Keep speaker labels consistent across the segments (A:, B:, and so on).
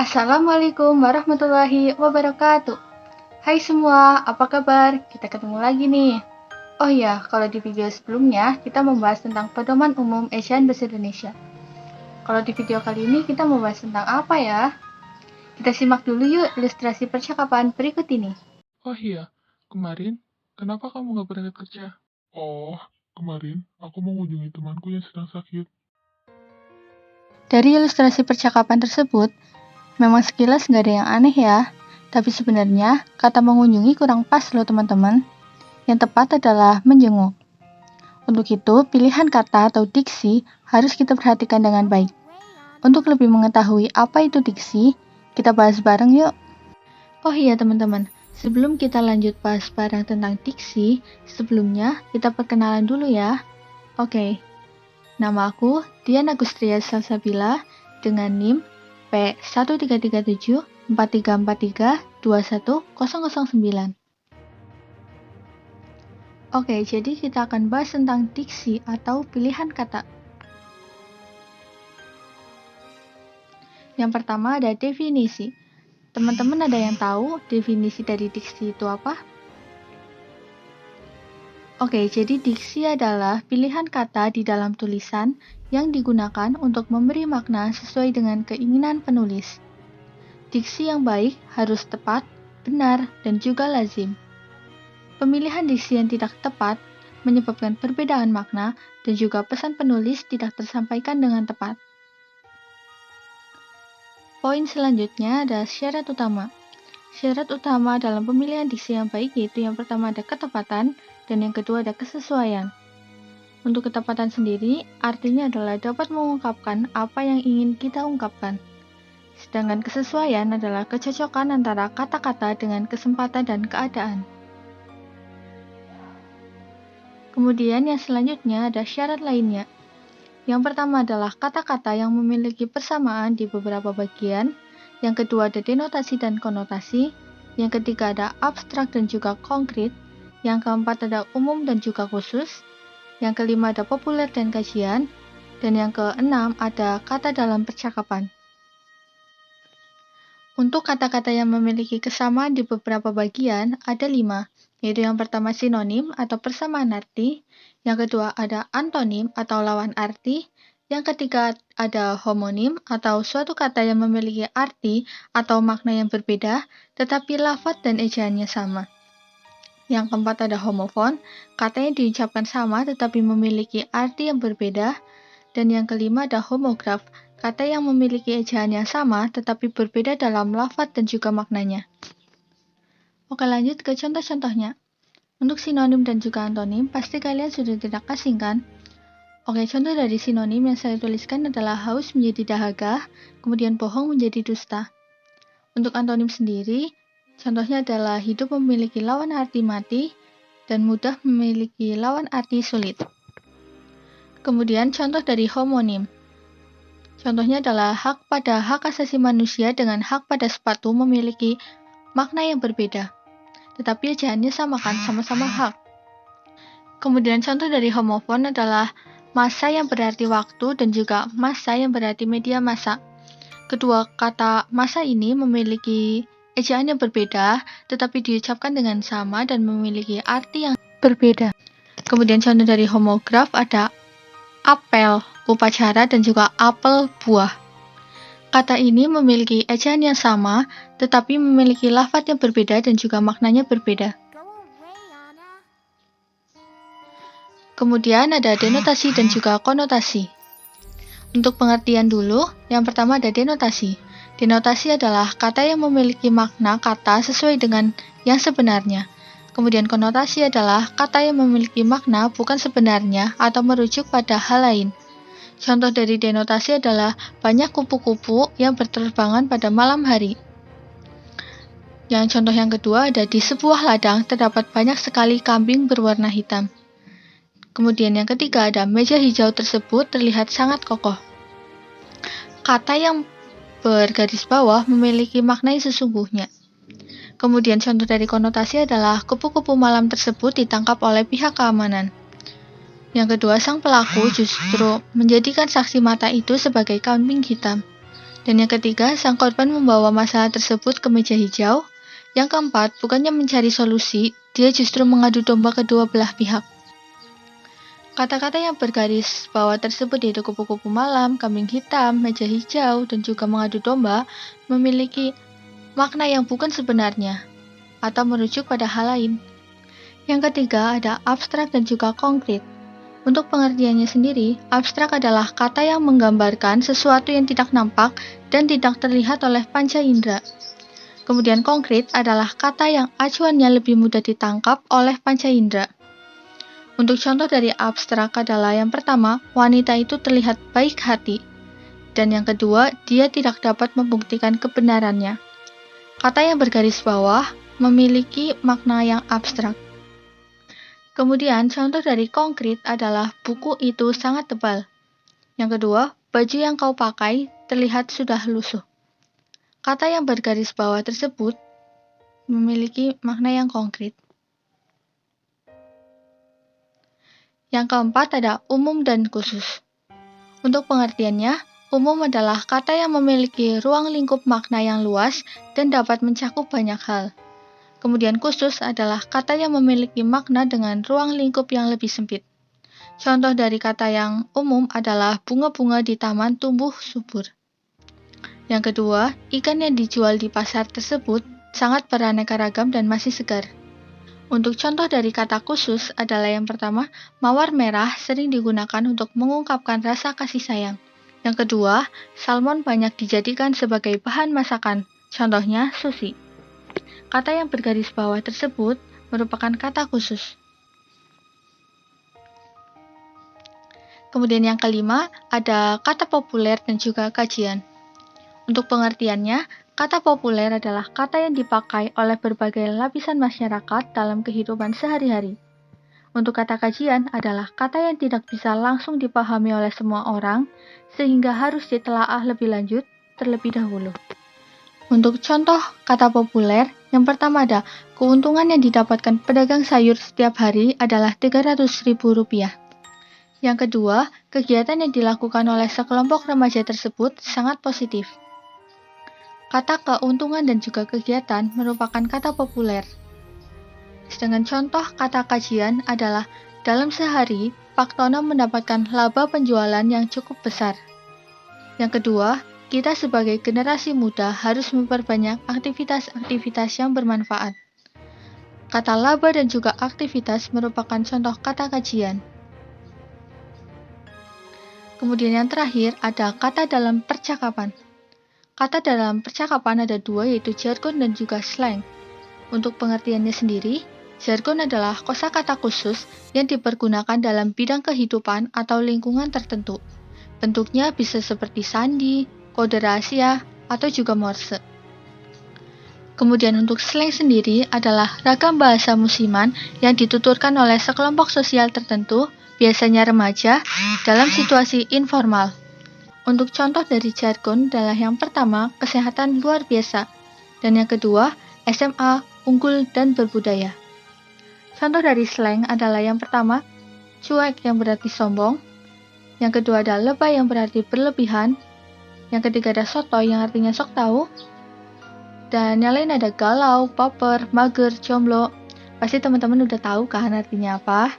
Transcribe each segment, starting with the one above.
A: Assalamualaikum warahmatullahi wabarakatuh. Hai semua, apa kabar? Kita ketemu lagi nih. Oh iya, kalau di video sebelumnya kita membahas tentang pedoman umum ejaan bahasa Indonesia. Kalau di video kali ini kita membahas tentang apa ya? Kita simak dulu yuk ilustrasi percakapan berikut ini.
B: Oh iya, kemarin kenapa kamu nggak berangkat kerja? Oh, kemarin aku mau mengunjungi temanku yang sedang sakit.
A: Dari ilustrasi percakapan tersebut, memang sekilas nggak ada yang aneh ya. Tapi sebenarnya kata mengunjungi kurang pas loh teman-teman. Yang tepat adalah menjenguk. Untuk itu, pilihan kata atau diksi harus kita perhatikan dengan baik. Untuk lebih mengetahui apa itu diksi, kita bahas bareng yuk. Oh iya teman-teman, sebelum kita lanjut bahas bareng tentang diksi, sebelumnya kita perkenalan dulu ya. Oke, nama aku Dian Agustria Salsabila dengan NIM P1337434321009. Oke, jadi kita akan bahas tentang diksi atau pilihan kata. Yang pertama ada definisi. Teman-teman ada yang tahu definisi dari diksi itu apa? Oke, jadi diksi adalah pilihan kata di dalam tulisan yang digunakan untuk memberi makna sesuai dengan keinginan penulis. Diksi yang baik harus tepat, benar, dan juga lazim. Pemilihan diksi yang tidak tepat menyebabkan perbedaan makna dan juga pesan penulis tidak tersampaikan dengan tepat. Poin selanjutnya ada syarat utama. Syarat utama dalam pemilihan diksi yang baik yaitu yang pertama ada ketepatan dan yang kedua ada kesesuaian. Untuk ketepatan sendiri artinya adalah dapat mengungkapkan apa yang ingin kita ungkapkan. Sedangkan kesesuaian adalah kecocokan antara kata-kata dengan kesempatan dan keadaan. Kemudian yang selanjutnya ada syarat lainnya. Yang pertama adalah kata-kata yang memiliki persamaan di beberapa bagian. Yang kedua ada denotasi dan konotasi. Yang ketiga ada abstrak dan juga konkret. Yang keempat ada umum dan juga khusus. Yang kelima ada populer dan kajian. Dan yang keenam ada kata dalam percakapan. Untuk kata-kata yang memiliki kesamaan di beberapa bagian ada 5, yaitu yang pertama sinonim atau persamaan arti, yang kedua ada antonim atau lawan arti, yang ketiga ada homonim atau suatu kata yang memiliki arti atau makna yang berbeda, tetapi lafadz dan ejaannya sama. Yang keempat ada homofon, kata yang diucapkan sama tetapi memiliki arti yang berbeda, dan yang kelima ada homograf, kata yang memiliki ejaan yang sama tetapi berbeda dalam lafadz dan juga maknanya. Oke, lanjut ke contoh-contohnya. Untuk sinonim dan juga antonim, pasti kalian sudah tidak asing kan? Oke, contoh dari sinonim yang saya tuliskan adalah haus menjadi dahaga, kemudian bohong menjadi dusta. Untuk antonim sendiri, contohnya adalah hidup memiliki lawan arti mati, dan mudah memiliki lawan arti sulit. Kemudian contoh dari homonim. Contohnya adalah hak pada hak asasi manusia dengan hak pada sepatu memiliki makna yang berbeda. Tetapi ejaannya sama kan, sama-sama hak. Kemudian contoh dari homofon adalah masa yang berarti waktu dan juga masa yang berarti media massa. Kedua kata masa ini memiliki ejaan yang berbeda, tetapi diucapkan dengan sama dan memiliki arti yang berbeda. Kemudian contoh dari homograf ada apel, upacara, dan juga apel, buah. Kata ini memiliki ejaan yang sama, tetapi memiliki lafadz yang berbeda dan juga maknanya berbeda. Kemudian ada denotasi dan juga konotasi. Untuk pengertian dulu, yang pertama ada denotasi. Denotasi adalah kata yang memiliki makna kata sesuai dengan yang sebenarnya. Kemudian konotasi adalah kata yang memiliki makna bukan sebenarnya atau merujuk pada hal lain. Contoh dari denotasi adalah banyak kupu-kupu yang berterbangan pada malam hari. Yang contoh yang kedua ada di sebuah ladang terdapat banyak sekali kambing berwarna hitam. Kemudian yang ketiga ada meja hijau tersebut terlihat sangat kokoh. Kata yang bergaris bawah memiliki makna yang sesungguhnya. Kemudian contoh dari konotasi adalah kupu-kupu malam tersebut ditangkap oleh pihak keamanan. Yang kedua, sang pelaku justru menjadikan saksi mata itu sebagai kambing hitam. Dan yang ketiga, sang korban membawa masalah tersebut ke meja hijau. Yang keempat, bukannya mencari solusi, dia justru mengadu domba kedua belah pihak. Kata-kata yang bergaris bawah tersebut yaitu kupu-kupu malam, kambing hitam, meja hijau, dan juga mengadu domba memiliki makna yang bukan sebenarnya atau merujuk pada hal lain. Yang ketiga ada abstrak dan juga konkret. Untuk pengertiannya sendiri, abstrak adalah kata yang menggambarkan sesuatu yang tidak nampak dan tidak terlihat oleh panca indera. Kemudian konkret adalah kata yang acuannya lebih mudah ditangkap oleh panca indera. Untuk contoh dari abstrak adalah yang pertama, wanita itu terlihat baik hati. Dan yang kedua, dia tidak dapat membuktikan kebenarannya. Kata yang bergaris bawah memiliki makna yang abstrak. Kemudian, contoh dari konkret adalah buku itu sangat tebal. Yang kedua, baju yang kau pakai terlihat sudah lusuh. Kata yang bergaris bawah tersebut memiliki makna yang konkret. Yang keempat ada umum dan khusus. Untuk pengertiannya, umum adalah kata yang memiliki ruang lingkup makna yang luas dan dapat mencakup banyak hal. Kemudian khusus adalah kata yang memiliki makna dengan ruang lingkup yang lebih sempit. Contoh dari kata yang umum adalah bunga-bunga di taman tumbuh subur. Yang kedua, ikan yang dijual di pasar tersebut sangat beraneka ragam dan masih segar. Untuk contoh dari kata khusus adalah yang pertama, mawar merah sering digunakan untuk mengungkapkan rasa kasih sayang. Yang kedua, salmon banyak dijadikan sebagai bahan masakan. Contohnya, sushi. Kata yang bergaris bawah tersebut merupakan kata khusus. Kemudian yang kelima, ada kata populer dan juga kajian. Untuk pengertiannya, kata populer adalah kata yang dipakai oleh berbagai lapisan masyarakat dalam kehidupan sehari-hari. Untuk kata kajian adalah kata yang tidak bisa langsung dipahami oleh semua orang, sehingga harus ditelaah lebih lanjut terlebih dahulu. Untuk contoh kata populer, yang pertama ada keuntungan yang didapatkan pedagang sayur setiap hari adalah Rp300.000. Yang kedua, kegiatan yang dilakukan oleh sekelompok remaja tersebut sangat positif. Kata keuntungan dan juga kegiatan merupakan kata populer. Sedangkan contoh kata kajian adalah dalam sehari, Pak Tono mendapatkan laba penjualan yang cukup besar. Yang kedua, kita sebagai generasi muda harus memperbanyak aktivitas-aktivitas yang bermanfaat. Kata laba dan juga aktivitas merupakan contoh kata kajian. Kemudian yang terakhir ada kata dalam percakapan. Kata dalam percakapan ada dua, yaitu jargon dan juga slang. Untuk pengertiannya sendiri, jargon adalah kosakata khusus yang dipergunakan dalam bidang kehidupan atau lingkungan tertentu. Bentuknya bisa seperti sandi, kode rahasia, atau juga morse. Kemudian untuk slang sendiri adalah ragam bahasa musiman yang dituturkan oleh sekelompok sosial tertentu, biasanya remaja, dalam situasi informal. Untuk contoh dari jargon adalah yang pertama, kesehatan luar biasa, dan yang kedua, SMA, unggul dan berbudaya. Contoh dari slang adalah yang pertama, cuek yang berarti sombong, yang kedua ada lebay yang berarti berlebihan, yang ketiga ada sotoy yang artinya sok tahu, dan yang lain ada galau, baper, mager, jomblo. Pasti teman-teman udah tahu kan artinya apa?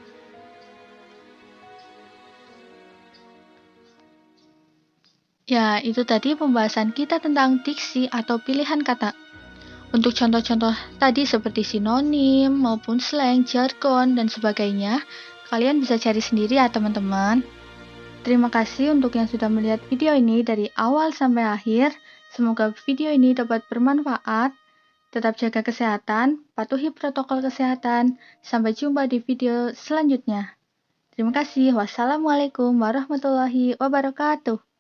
A: Ya, itu tadi pembahasan kita tentang diksi atau pilihan kata. Untuk contoh-contoh tadi seperti sinonim maupun slang, jargon, dan sebagainya, kalian bisa cari sendiri ya teman-teman. Terima kasih untuk yang sudah melihat video ini dari awal sampai akhir. Semoga video ini dapat bermanfaat. Tetap jaga kesehatan, patuhi protokol kesehatan. Sampai jumpa di video selanjutnya. Terima kasih. Wassalamualaikum warahmatullahi wabarakatuh.